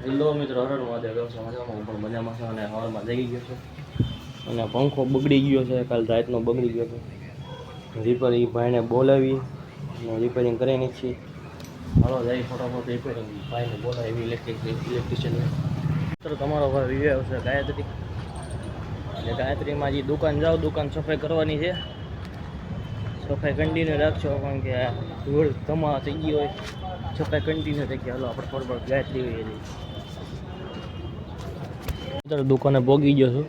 Hello મિત્રો, હર મહાદેવ. કેમ છો? મજામાં? હું પણ મજામાં છું અને હવારમાં જાગી ગયો છું અને પંખો બગડી ગયો છે. કાલ રાતનો બગડી ગયો હતો. રિપેરિંગ ભાઈને બોલાવી અને રિપેરિંગ કરી નાખી. હાલો જાય ફટાફટ રિપેરિંગ ભાઈને બોલાવી ઇલેક્ટ્રિશિયન. મિત્રો તમારો ભાઈ વિવે આવશે ગાયત્રી એટલે ગાયત્રીમાં જે દુકાન જાઓ, દુકાન સફાઈ કરવાની છે. સફાઈ કન્ટિન્યુ રાખશો કારણ કે ધૂળ ધમા થઈ ગઈ હોય. સફાઈ કન્ટિન્યુ થઈ ગઈ. હાલો આપણે ફટાફટ ગાયત્રી હોઈએ જઈએ. અત્યારે દુકાને પોગી ગયો છું.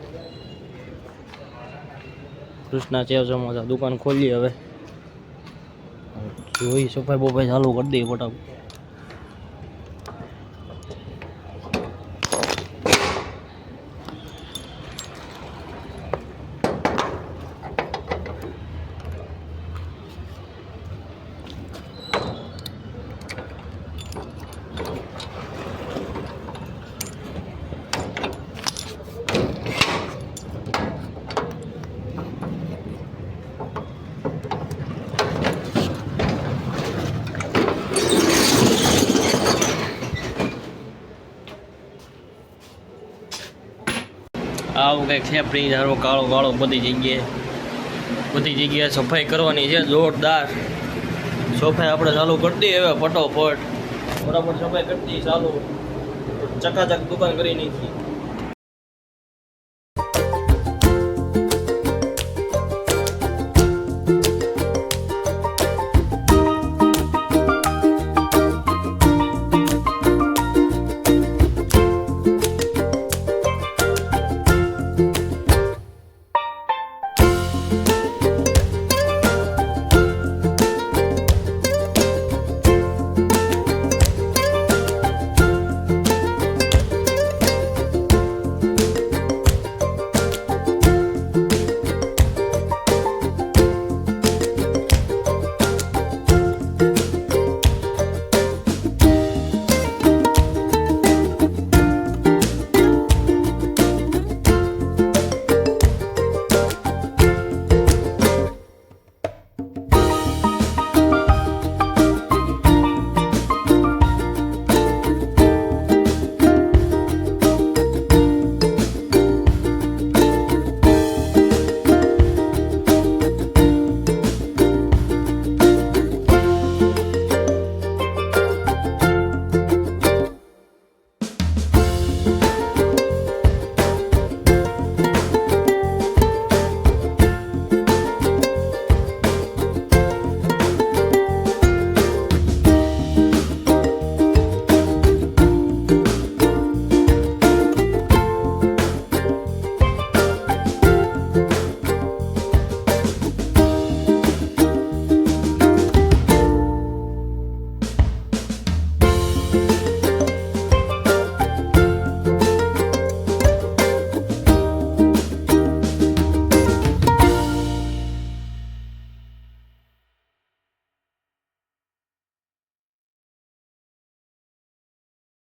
કૃષ્ણા ચેવ સમોસા દુકાન ખોલી. હવે જોઈ સફાઈ બફાઈ ચાલુ કરી દઈએ ફટાફટ. આવું કંઈક છે ફ્રીજ. હારો કાળો કાળો બધી જગ્યાએ સફાઈ કરવાની છે જોરદાર. સફાઈ આપણે ચાલુ કરી દઈએ હવે ફટોફટ. બરાબર સફાઈ કરી દઈએ ચાલુ. ચકાચક દુકાન કરી નાખી.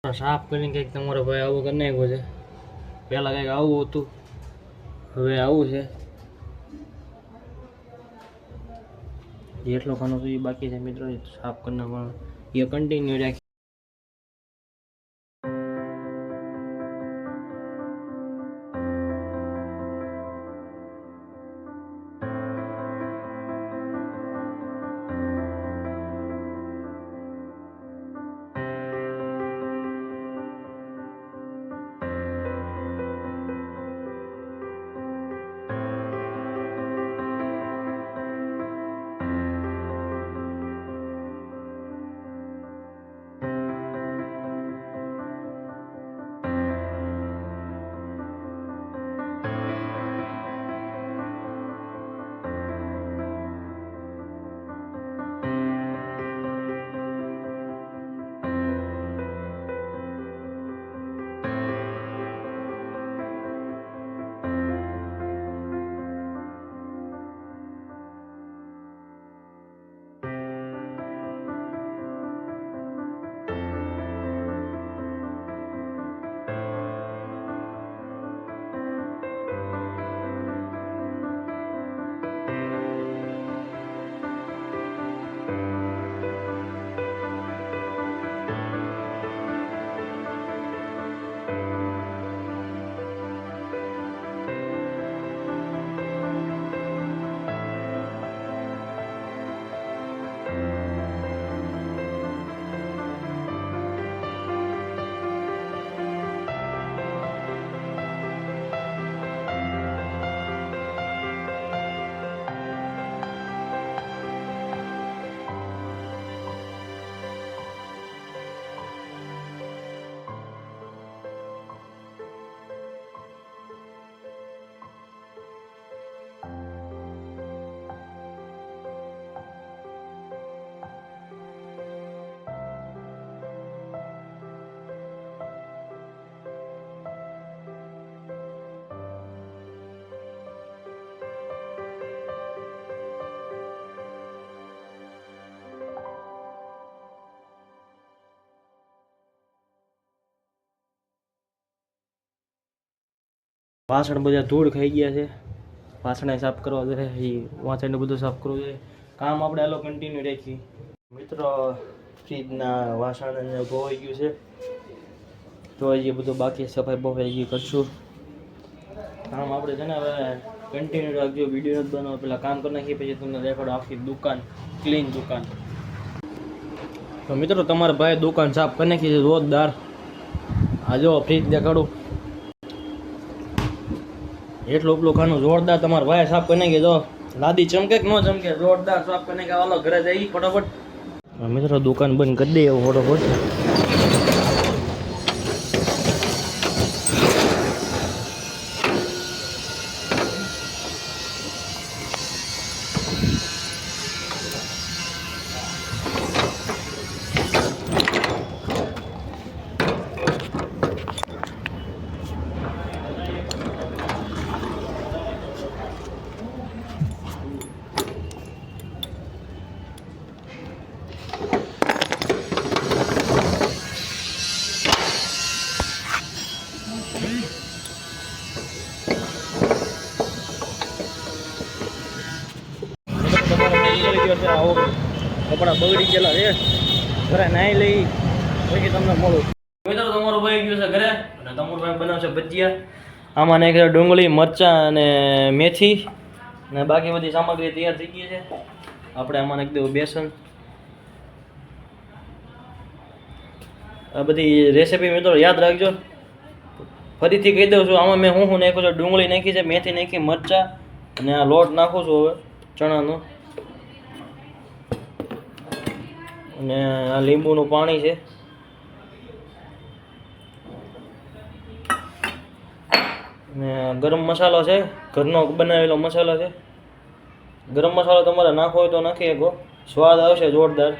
સાફ કરીને કંઈક તમારો ભાઈ આવું કરી નાખ્યો છે. પહેલાં કંઈક આવું હતું, હવે આવું છે. જેટલો ખાનો સુધી બાકી છે મિત્રો સાફ કરી નાખવાનો એ કન્ટિન્યુ રાખી. વાસણ બધા ધૂળ ખાઈ ગયા છે, વાસણ સાફ કરવા જોઈએ, એ વાસણ બધું સાફ કરવું જોઈએ. કામ આપણે આલો કન્ટિન્યુ રાખી. મિત્રો ફ્રીજના વાસણ ધોવાઈ ગયું છે, તો હજી બધું બાકી સફાઈ બફાઈ કરશું. કામ આપણે છે ને હવે કન્ટિન્યુ રાખજો. વિડીયો નથી બનાવો પેલા કામ કરી નાખીએ, પછી તમને દેખાડો આખી દુકાન, ક્લીન દુકાન. તો મિત્રો તમારા ભાઈ દુકાન સાફ કરી નાખી છે જોરદાર. આ જો ફ્રીજ દેખાડું, એટલું ઉપલું ખાનું જોરદાર તમારા ભાઈ સાફ કરી નાખી. જો લાદી ચમકે કે ન ચમકે, જોરદાર સાફ કરી નાખી. હાલો ઘરે જઈ ફટાફટ. મિત્રો દુકાન બંધ કરી દે એવું ફટોફટ. આવો કપડા બગડી ગયેલા છે, ઘરે નાઈ લઈ પછી તમને મળું. મિત્રો તમારો ભાઈ ગયો છે ઘરે, અને તમારો ભાઈ બનાવશે ભજીયા. આમાં નાખી ડુંગળી, મરચાં અને મેથી, અને બાકી બધી સામગ્રી તૈયાર થઈ ગઈ છે. આપણે આમાં નાખી દેવું બેસન. આ બધી રેસીપી મિત્રો યાદ રાખજો. ફરીથી કહી દઉં છું, આમાં મેં હું નાખ્યું છે, ડુંગળી નાખી છે, મેથી નાખી, મરચાં, અને આ લોટ નાખું છું હવે ચણાનો, અને આ લીંબુનું પાણી છે, અને ગરમ મસાલો છે, ઘરનો બનાવેલો મસાલો છે. ગરમ મસાલો તમારે નાખવો હોય તો નાખી શકો, સ્વાદ આવશે જોરદાર.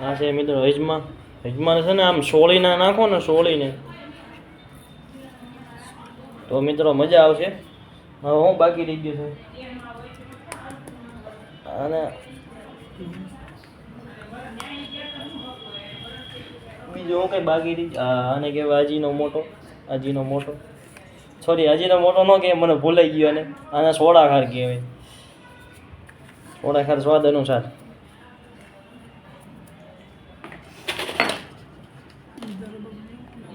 આ છે મિત્રો હજમા. હજમાને છે ને આમ સોળીને નાખો ને, સોળીને, તો મિત્રો મજા આવશે. હવે હું બાકી રહી ગયું છે, અને બીજું હું કઈ બાકી રહી, આને કહેવાય આજીનો મોટો. આજીનો મોટો, સોરી આજીનો મોટો ન કહેવાય, મને ભૂલાઈ ગયો. અને આને સોડા ખાર કહેવાય. સોડા ખાર સ્વાદ અનુસાર.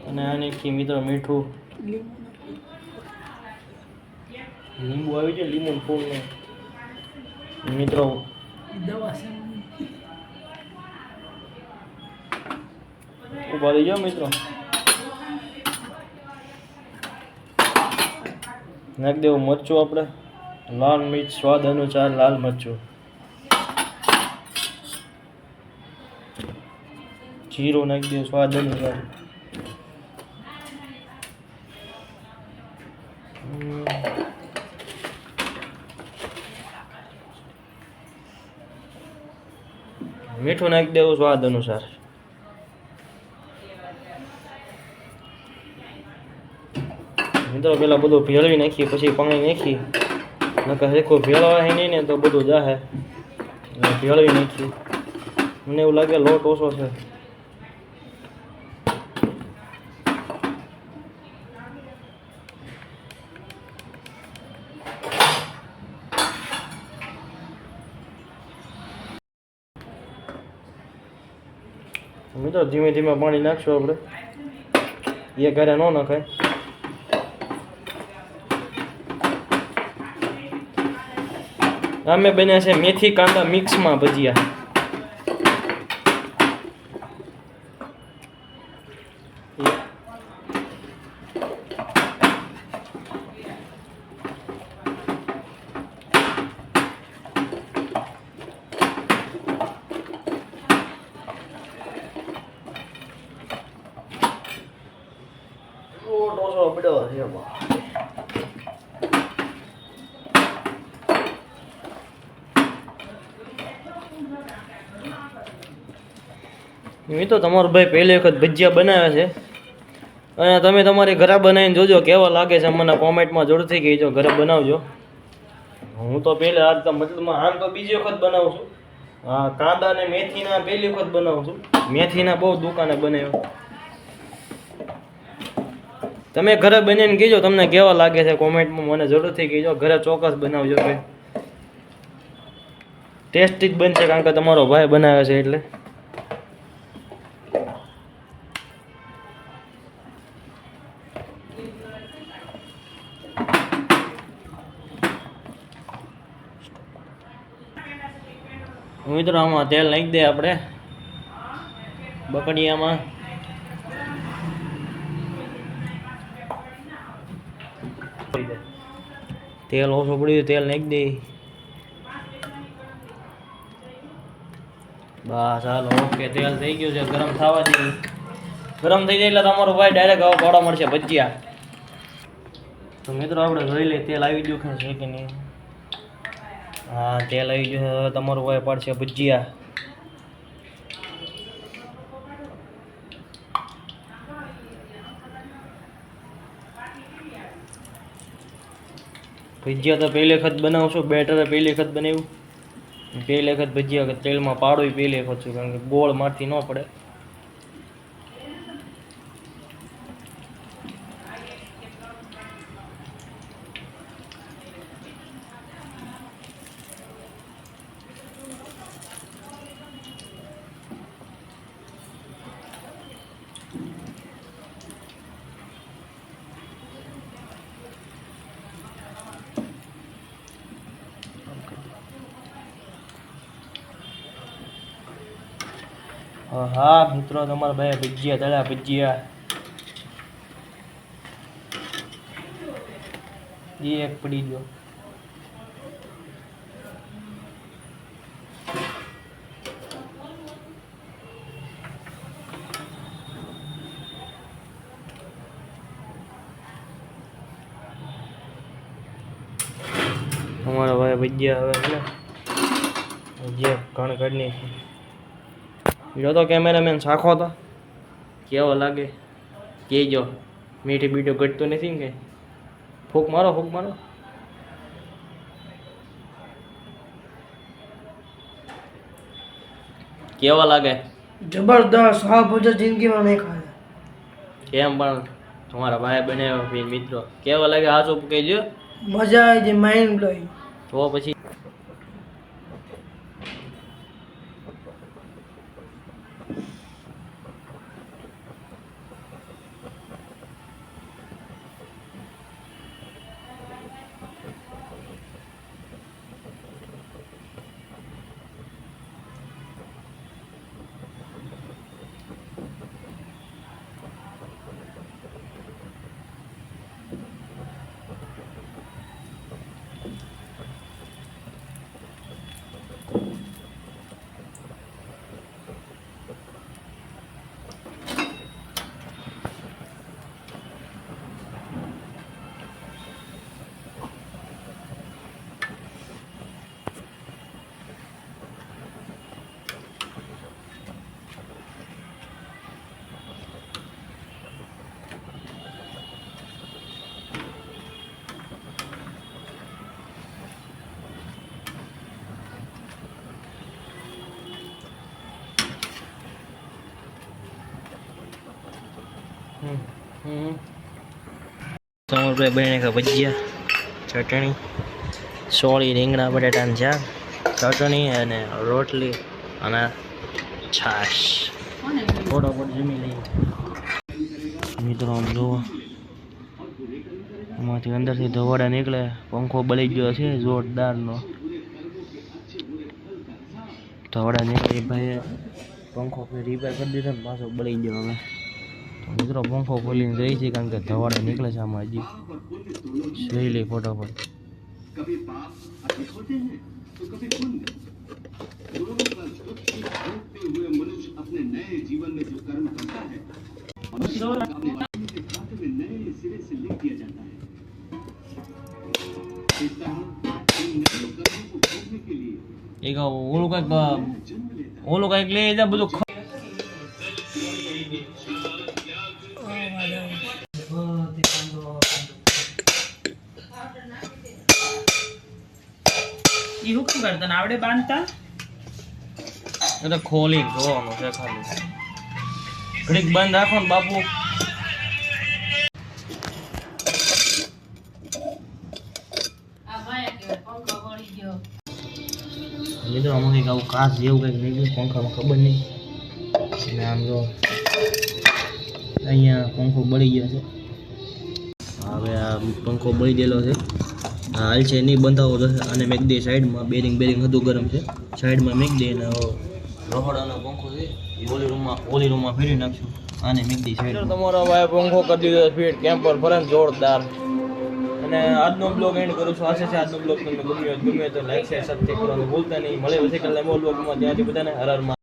અને આને કી મિત્રો મીઠું, લીંબુ આવી જાય, લીંબુ ફૂલ મિત્રો ઉભા રહી જાઓ મિત્રો. નાખી દેવું મરચું, આપણે લાલ મિર્ચ સ્વાદ અનુસાર, લાલ મરચું, જીરું નાખી દેવું સ્વાદ અનુસાર. મીઠું નાખી દેવું સ્વાદ અનુસાર. મિત્રો પેલા બધું ભેળવી નાખીએ, પછી પાણી નાખી, નકર હરખું ભેળવા નહીં ને તો બધું જાહે. ભેળવી નાખી. મને એવું લાગે લોટ ઓછો છે. મિત્રો ધીમે ધીમે પાણી નાખશું આપણે, એ ઘરે ન નખાય. અમે બન્યા છે મેથી કાંદા મિક્સમાં ભજીયા. મિત્રો તમારો ભાઈ પહેલી વખત ભજીયા બનાવે છે, અને તમે તમારી ઘરે બનાવીને જોજો કેવા લાગે છે. મને કોમેન્ટમાં જરૂરથી કહેજો, ઘરે બનાવજો. હું તો પહેલા આજ તો મતલબમાં આમ તો બીજી વખત બનાવું છું. હા, કાંદા અને મેથીના પહેલી વખત બનાવું છું. મેથીના બહુ દુકાને બનાવ્યો. તમે ઘરે બનીને કહેજો તમને કેવા લાગે છે, કોમેન્ટમાં મને જરૂરથી કહેજો. ઘરે ચોક્કસ બનાવજો કે ટેસ્ટી જ બનશે, કારણ કે તમારો ભાઈ બનાવે છે એટલે. મિત્રો આમાં તેલ નાખી દે આપણે બકડિયામાં. તેલ ઓછું પડ્યું, તેલ નાખી દે. બસ હાલો, ઓકે. તેલ થઈ ગયું છે, ગરમ થવા દે. ગરમ થઈ જાય એટલે તમારો ભાઈ ડાયરેક્ટ આવો પાડવા મળશે ભજીયા. તો મિત્રો આપણે જોઈ લઈએ તેલ આવી ગયું છે કે નહીં. હા, તેલ આવી ગયું છે. હવે તમારો ભાઈ પાડશે ભજીયા. ભજીયા તો પહેલી વખત બનાવશું. બેટર પહેલી વખત બનાવ્યું. પહેલી વખત ભજીયા તેલમાં પાડો પહેલી વખત છું, કારણ કે ગોળ મારથી ન પડે. હા મિત્રો, તમારા ભાઈ ભજીયા તળ્યા. ભજીયા એક પડી ગયો. અમારા ભાઈ ભજીયા હવે છે ભજીયા ઘણ કાઢની. જો તો કેમેરામેન શાખો તો કેવો લાગે કહેજો. મીઠી બીઠું ઘટતું નથી ને કંઈ. ફૂંક મારો, ફૂંક મારો. કેવા લાગે? જબરદસ્ત. હા, ભજીયા જિંદગીમાં નહીં ખાયા. કેમ પણ તમારા ભાઈ બનાવ્યો મિત્રો, કેવા લાગે? આ શું કહેજો. મજા આવી જાય, માઇન્ડ બ્લોઈંગ. તો પછી સમોરભાઈ બને કે ભજીયા, ચટણી, સોળી, રીંગણા બટાટાની શાક, ચટણી અને રોટલી અને છાશ. ફોટોફોટ જમી લઈએ મિત્રો. આમ જુઓ, એમાંથી અંદરથી ધવાડા નીકળે. પંખો બળી ગયો છે જોરદારનો. ધવાડા નીકળે ભાઈ, પંખો રિપેર કરી દીધો ને પાછો બળી ગયો. હવે તો મિત્રો પંખો ખોલીને જઈ છે, કારણ કે ધવાડા નીકળે છે આમાં. હજી જોઈ લઈ ફોટોફોટ. એક ઓલું કઈક લઈ જા બધું. ઈ હુકમ કર તને આવડે બાંધતા એટલે ખોલી જોવાનું છે ખાલી ઘડીક બંધ રાખો ને બાપુ મિત્રો આમાં કંઈક આવું કાચ જેવું કંઈક નીકળ્યું પંખામાં ખબર નહીં અને આમ જો અહીંયા પંખો બળી ગયો છે હવે આ પંખો બળી ગયેલો છે આ હાલ છે નહીં બંધાવો જશે અને મેક દે સાઈડમાં બેરિંગ હતું ગરમ છે સાઈડમાં મેક દે અને રહોડાનો પંખો છે એ ઓલી રૂમમાં ફેરવી નાખશું આને મેક દે સાઈડ તમારો ભાઈ પંખો કરી દીધો સ્પીડ કેમ્પર ફરે જોરદાર અને આજનો બ્લોગ એન્ડ કરું છું આશા છે આજનો બ્લોગ તમને ગમ્યો તો લાઈક શેર સબસ્ક્રાઇબ કરવાનું ભૂલતા નહીં મળે પછી કાલે નવો બ્લોગમાં ત્યાંથી બધાને હર હર